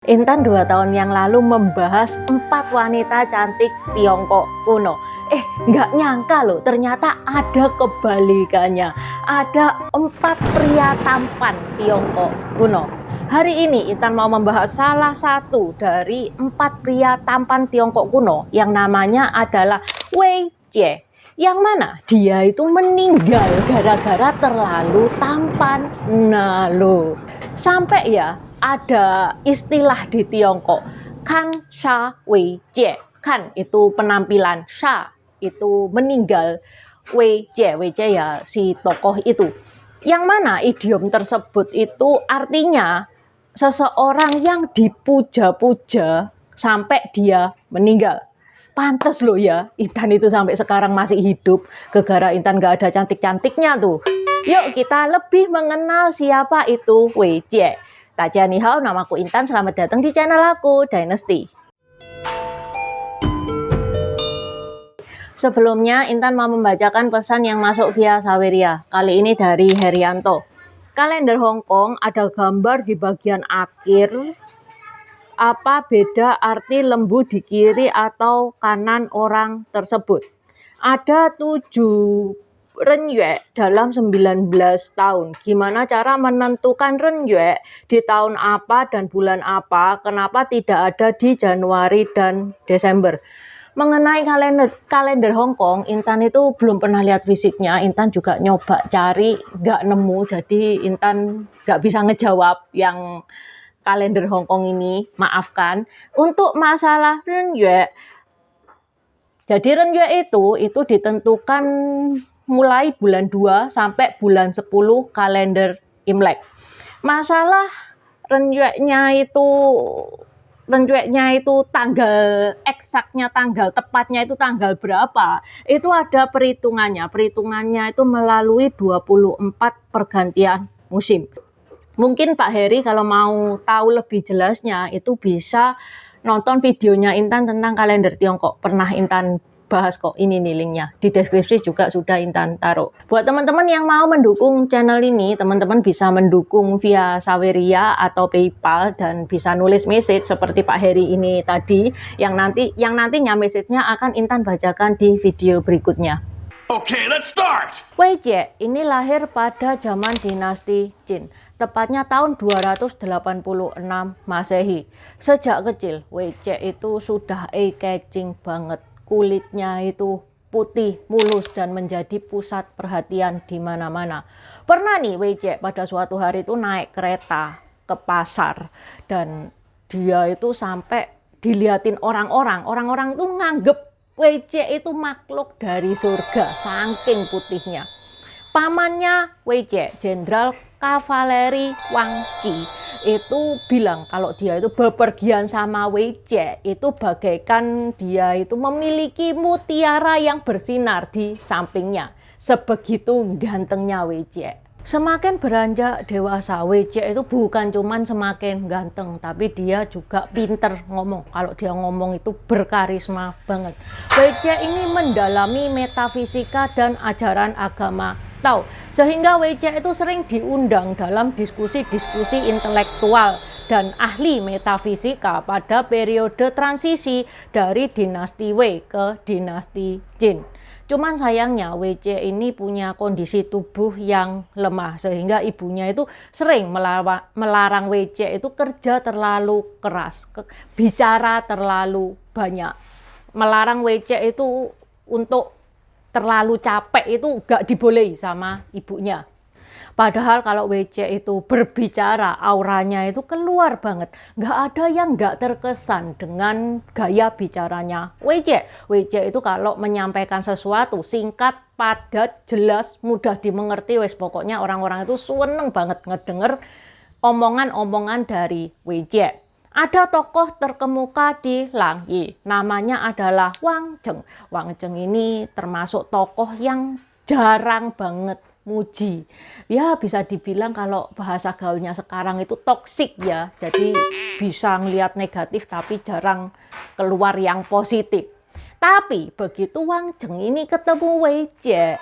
Intan 2 tahun yang lalu membahas 4 wanita cantik Tiongkok kuno. Nggak nyangka loh, ternyata ada kebalikannya. Ada 4 pria tampan Tiongkok kuno. Hari ini Intan mau membahas salah satu dari 4 pria tampan Tiongkok kuno yang namanya adalah Wei Jie. Yang mana dia itu meninggal gara-gara terlalu tampan. Nah loh, sampai ya ada istilah di Tiongkok, Kan Sha Wei Jie. Kan itu penampilan, Sha itu meninggal, Wei Jie ya si tokoh itu. Yang mana idiom tersebut itu artinya seseorang yang dipuja-puja sampai dia meninggal. Pantes loh ya, Intan itu sampai sekarang masih hidup. Gara-gara Intan gak ada cantik-cantiknya tuh. Yuk kita lebih mengenal siapa itu Wei Jie. Tajia ni hao, namaku Intan, selamat datang di channel aku, Dynasty. Sebelumnya, Intan mau membacakan pesan yang masuk via Saweria. Kali ini dari Herianto. Kalender Hong Kong ada gambar di bagian akhir. Apa beda arti lembu di kiri atau kanan orang tersebut? Ada 7 renyue dalam 19 tahun. Gimana cara menentukan renyue di tahun apa dan bulan apa? Kenapa tidak ada di Januari dan Desember? Mengenai kalender Hong Kong, Intan itu belum pernah lihat fisiknya. Intan juga nyoba cari, nggak nemu. Jadi Intan nggak bisa ngejawab yang kalender Hong Kong ini. Maafkan. Untuk masalah renyue, jadi renyue itu ditentukan mulai bulan 2 sampai bulan 10 kalender Imlek. Masalah renyuenya itu tanggal eksaknya, tanggal tepatnya itu tanggal berapa, itu ada perhitungannya. Perhitungannya itu melalui 24 pergantian musim. Mungkin Pak Heri kalau mau tahu lebih jelasnya itu bisa nonton videonya Intan tentang kalender Tiongkok. Pernah Intan bahas kok, ini nih linknya. Di deskripsi juga sudah Intan taruh. Buat teman-teman yang mau mendukung channel ini, teman-teman bisa mendukung via Saweria atau PayPal dan bisa nulis message seperti Pak Heri ini tadi, yang nantinya message-nya akan Intan bacakan di video berikutnya. Okay, let's start! Wei Jie ini lahir pada zaman dinasti Qin, tepatnya tahun 286 Masehi. Sejak kecil, Wei Jie itu sudah eye-catching banget. Kulitnya itu putih, mulus, dan menjadi pusat perhatian di mana-mana. Pernah nih Wei Jie pada suatu hari itu naik kereta ke pasar, dan dia itu sampai diliatin orang-orang. Orang-orang itu nganggep Wei Jie itu makhluk dari surga, saking putihnya. Pamannya Wei Jie, Jenderal Kavaleri Wang Qi, itu bilang kalau dia itu bepergian sama Wei Jie itu bagaikan dia itu memiliki mutiara yang bersinar di sampingnya. Sebegitu gantengnya Wei Jie. Semakin beranjak dewasa, Wei Jie itu bukan cuman semakin ganteng, tapi dia juga pinter ngomong. Kalau dia ngomong itu berkarisma banget. Wei Jie ini mendalami metafisika dan ajaran agama Tao, sehingga Wei Jie itu sering diundang dalam diskusi-diskusi intelektual dan ahli metafisika pada periode transisi dari dinasti Wei ke dinasti Qin. Cuman sayangnya Wei Jie ini punya kondisi tubuh yang lemah, sehingga ibunya itu sering melarang Wei Jie itu kerja terlalu keras, bicara terlalu banyak. Melarang Wei Jie itu untuk terlalu capek itu gak dibolehi sama ibunya. Padahal kalau Wei Jie itu berbicara, auranya itu keluar banget. Gak ada yang gak terkesan dengan gaya bicaranya Wei Jie. Wei Jie itu kalau menyampaikan sesuatu singkat, padat, jelas, mudah dimengerti. Pokoknya orang-orang itu seneng banget ngedenger omongan-omongan dari Wei Jie. Ada tokoh terkemuka di Langyi, namanya adalah Wang Zheng. Wang Zheng ini termasuk tokoh yang jarang banget muji. Ya bisa dibilang kalau bahasa gaulnya sekarang itu toksik ya. Jadi bisa ngelihat negatif tapi jarang keluar yang positif. Tapi begitu Wang Zheng ini ketemu Wei Jie,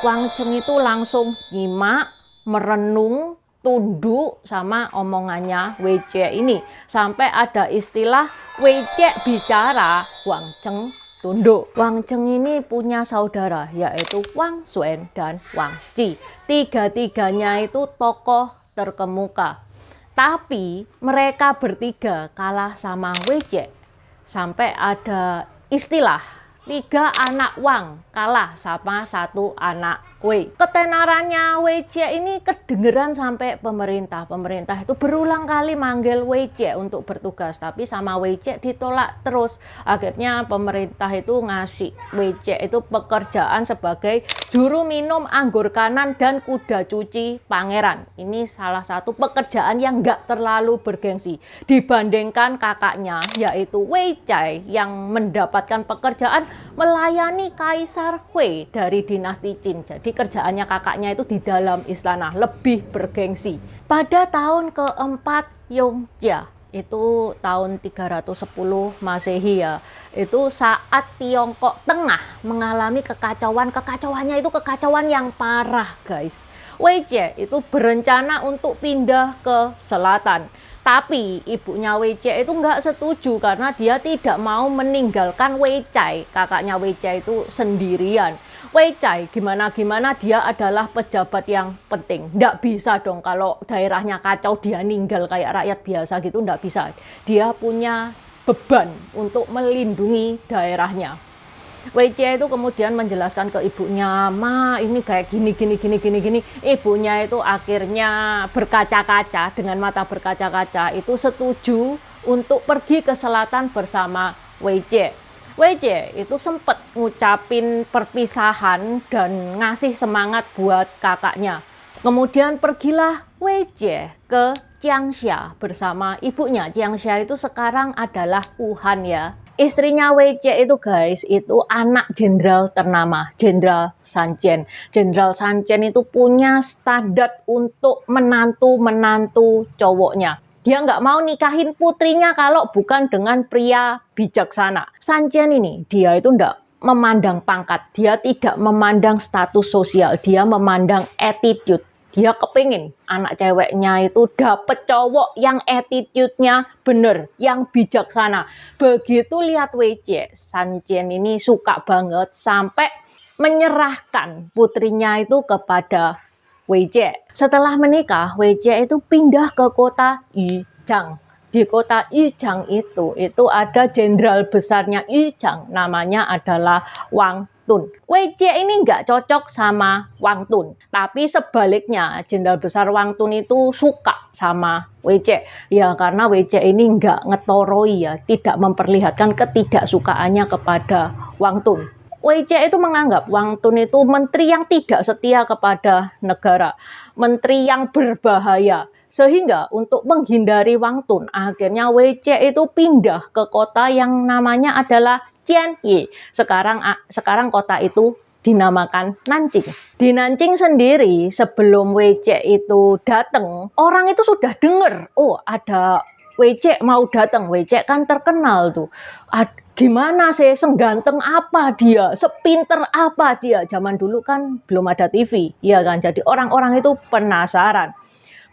Wang Zheng itu langsung nyimak, merenung, tunduk sama omongannya Wei Jie ini. Sampai ada istilah Wei Jie bicara, Wang Cheng tunduk. Wang Cheng ini punya saudara yaitu Wang Xuan dan Wang Ji. Tiga-tiganya itu tokoh terkemuka. Tapi mereka bertiga kalah sama Wei Jie. Sampai ada istilah 3 anak Wang kalah sama 1 anak Wei. Ketenarannya Wei Jie ini kedengeran sampai pemerintah. Pemerintah itu berulang kali manggil Wei Jie untuk bertugas, tapi sama Wei Jie ditolak terus. Akhirnya pemerintah itu ngasih Wei Jie itu pekerjaan sebagai juru minum anggur kanan dan kuda cuci pangeran. Ini salah satu pekerjaan yang nggak terlalu bergengsi dibandingkan kakaknya yaitu Wei Chai yang mendapatkan pekerjaan melayani Kaisar Hui dari dinasti Qin. Jadi kerjaannya kakaknya itu di dalam istana, lebih bergengsi. Pada tahun keempat Yongjia, itu tahun 310 Masehi ya, itu saat Tiongkok Tengah mengalami kekacauan. Kekacauannya itu kekacauan yang parah guys. Wei Jie itu berencana untuk pindah ke selatan. Tapi ibunya Wei Jie itu nggak setuju karena dia tidak mau meninggalkan Wei Chai. Kakaknya Wei Chai itu sendirian. Wei Chai gimana-gimana dia adalah pejabat yang penting. Nggak bisa dong kalau daerahnya kacau dia ninggal kayak rakyat biasa gitu, nggak bisa. Dia punya beban untuk melindungi daerahnya. Wei Jie itu kemudian menjelaskan ke ibunya, "Ma, ini kayak gini. Ibunya itu akhirnya berkaca-kaca, dengan mata berkaca-kaca itu setuju untuk pergi ke selatan bersama Wei Jie. Wei Jie itu sempat ngucapin perpisahan dan ngasih semangat buat kakaknya. Kemudian pergilah Wei Jie ke Jiangxia bersama ibunya. Jiangxia itu sekarang adalah Wuhan ya. Istrinya Wei Jie itu guys, itu anak jenderal ternama, Jenderal Sun Jian. Jenderal Sun Jian itu punya standar untuk menantu cowoknya. Dia nggak mau nikahin putrinya kalau bukan dengan pria bijaksana. Sun Jian ini, dia itu nggak memandang pangkat, dia tidak memandang status sosial, dia memandang attitude. Dia kepingin anak ceweknya itu dapet cowok yang attitude-nya bener, yang bijaksana. Begitu lihat Wei Jie, Sun Jian ini suka banget sampai menyerahkan putrinya itu kepada Wei Jie. Setelah menikah, Wei Jie itu pindah ke kota Yuzhang. Di kota Yuzhang itu ada jenderal besarnya Yuzhang, namanya adalah Wang Tun. Wei Jie ini nggak cocok sama Wang Tun, tapi sebaliknya jenderal besar Wang Tun itu suka sama Wei Jie. Ya karena Wei Jie ini nggak ngetoroi ya, tidak memperlihatkan ketidaksukaannya kepada Wang Tun. Wei Jie itu menganggap Wang Tun itu menteri yang tidak setia kepada negara, menteri yang berbahaya. Sehingga untuk menghindari Wang Tun, akhirnya Wei Jie itu pindah ke kota yang namanya adalah Jianyi. Sekarang kota itu dinamakan Nanjing. Di Nanjing sendiri sebelum Wei Jie itu datang, orang itu sudah dengar, oh ada Wei Jie mau datang. Wei Jie kan terkenal tuh. Gimana sih, seganteng apa dia, sepinter apa dia. Zaman dulu kan belum ada TV, ya kan. Jadi orang-orang itu penasaran.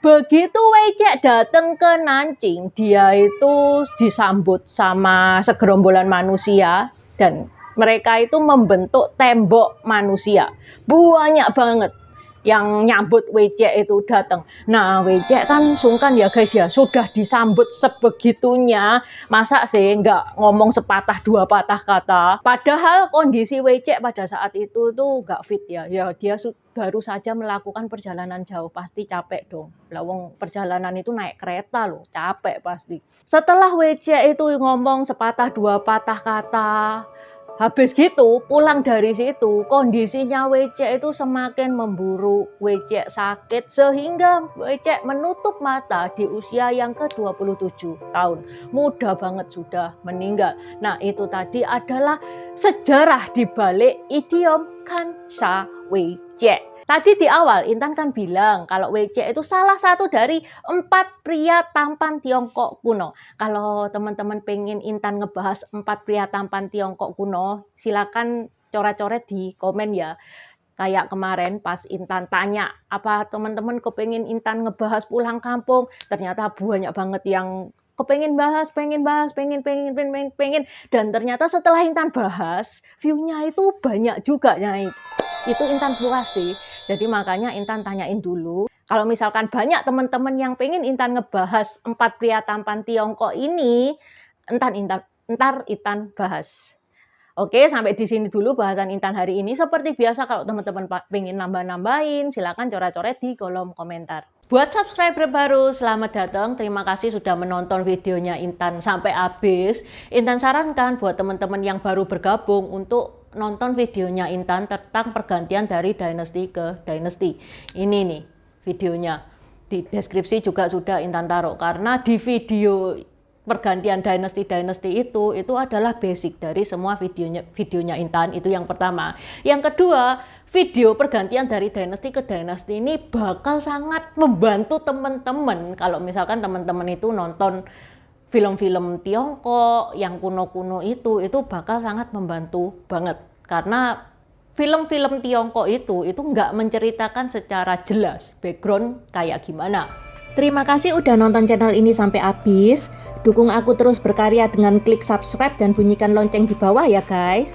Begitu Wei Jie datang ke Nanjing, dia itu disambut sama segerombolan manusia dan mereka itu membentuk tembok manusia. Banyak banget yang nyambut Wei Jie itu datang. Nah, Wei Jie kan sungkan ya guys ya, sudah disambut sebegitunya, masa sih nggak ngomong sepatah dua patah kata. Padahal kondisi Wei Jie pada saat itu tuh nggak fit ya, dia baru saja melakukan perjalanan jauh, pasti capek dong. Lawang perjalanan itu naik kereta loh, capek pasti. Setelah Wei Jie itu ngomong sepatah dua patah kata, habis gitu, pulang dari situ, kondisinya Wei Jie itu semakin memburuk. Wei Jie sakit sehingga Wei Jie menutup mata di usia yang ke-27 tahun. Muda banget sudah meninggal. Nah, itu tadi adalah sejarah di balik idiom Kan Sha Wei Jie. Tadi di awal Intan kan bilang kalau Wei Jie itu salah satu dari 4 pria tampan Tiongkok kuno. Kalau teman-teman pengen Intan ngebahas 4 pria tampan Tiongkok kuno, silakan coret-coret di komen ya. Kayak kemarin pas Intan tanya, apa teman-teman kepengen Intan ngebahas pulang kampung? Ternyata banyak banget yang kepengen bahas, pengen. Dan ternyata setelah Intan bahas, view-nya itu banyak juga naik. Itu Intan puas sih. Jadi makanya Intan tanyain dulu. Kalau misalkan banyak teman-teman yang pengen Intan ngebahas 4 pria tampan Tiongkok ini, ntar Intan bahas. Oke, sampai di sini dulu bahasan Intan hari ini. Seperti biasa kalau teman-teman pengen nambah-nambahin, silakan coret-coret di kolom komentar. Buat subscriber baru, selamat datang. Terima kasih sudah menonton videonya Intan sampai habis. Intan sarankan buat teman-teman yang baru bergabung untuk nonton videonya Intan tentang pergantian dari dynasty ke dynasty. Ini nih videonya. Di deskripsi juga sudah Intan taruh. Karena di video pergantian dynasty itu adalah basic dari semua videonya Intan. Itu yang pertama. Yang kedua, video pergantian dari dynasty ke dynasty ini bakal sangat membantu teman-teman kalau misalkan teman-teman itu nonton film-film Tiongkok yang kuno-kuno itu bakal sangat membantu banget. Karena film-film Tiongkok itu nggak menceritakan secara jelas background kayak gimana. Terima kasih udah nonton channel ini sampai habis. Dukung aku terus berkarya dengan klik subscribe dan bunyikan lonceng di bawah ya guys.